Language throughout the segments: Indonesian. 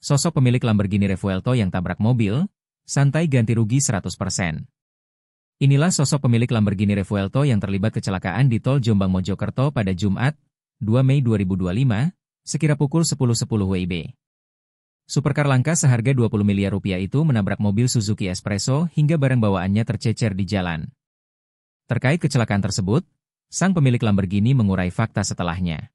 Sosok pemilik Lamborghini Revuelto yang tabrak mobil, santai ganti rugi 100%. Inilah sosok pemilik Lamborghini Revuelto yang terlibat kecelakaan di tol Jombang Mojokerto pada Jumat, 2 Mei 2025, sekira pukul 10.10 WIB. Supercar langka seharga 20 miliar rupiah itu menabrak mobil Suzuki Espresso hingga barang bawaannya tercecer di jalan. Terkait kecelakaan tersebut, sang pemilik Lamborghini mengurai fakta setelahnya.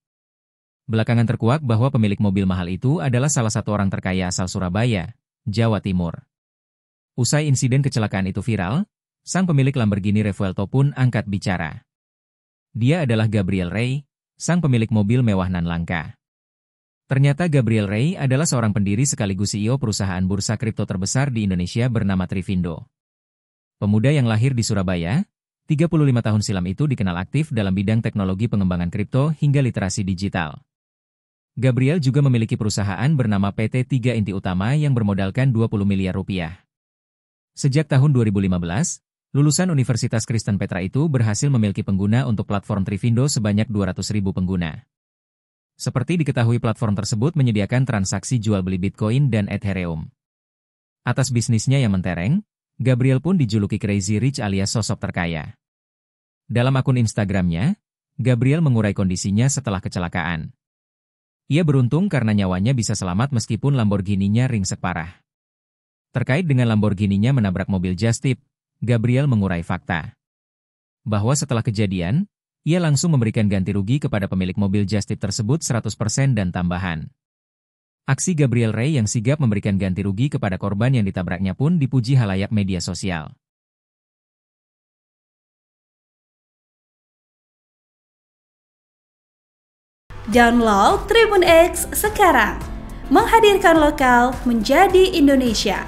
Belakangan terkuak bahwa pemilik mobil mahal itu adalah salah satu orang terkaya asal Surabaya, Jawa Timur. Usai insiden kecelakaan itu viral, sang pemilik Lamborghini Revuelto pun angkat bicara. Dia adalah Gabriel Rey, sang pemilik mobil mewah nan langka. Ternyata Gabriel Rey adalah seorang pendiri sekaligus CEO perusahaan bursa kripto terbesar di Indonesia bernama Trivindo. Pemuda yang lahir di Surabaya, 35 tahun silam itu dikenal aktif dalam bidang teknologi pengembangan kripto hingga literasi digital. Gabriel juga memiliki perusahaan bernama PT 3 Inti Utama yang bermodalkan 20 miliar rupiah. Sejak tahun 2015, lulusan Universitas Kristen Petra itu berhasil memiliki pengguna untuk platform Trivindo sebanyak 200.000 pengguna. Seperti diketahui platform tersebut menyediakan transaksi jual beli Bitcoin dan Ethereum. Atas bisnisnya yang mentereng, Gabriel pun dijuluki Crazy Rich alias sosok terkaya. Dalam akun Instagramnya, Gabriel mengurai kondisinya setelah kecelakaan. Ia beruntung karena nyawanya bisa selamat meskipun Lamborghini-nya ringsek parah. Terkait dengan Lamborghini-nya menabrak mobil Just Tip, Gabriel mengurai fakta. Bahwa setelah kejadian, ia langsung memberikan ganti rugi kepada pemilik mobil Just Tip tersebut 100% dan tambahan. Aksi Gabriel Rey yang sigap memberikan ganti rugi kepada korban yang ditabraknya pun dipuji halayak media sosial. Download Tribun X sekarang, menghadirkan lokal menjadi Indonesia.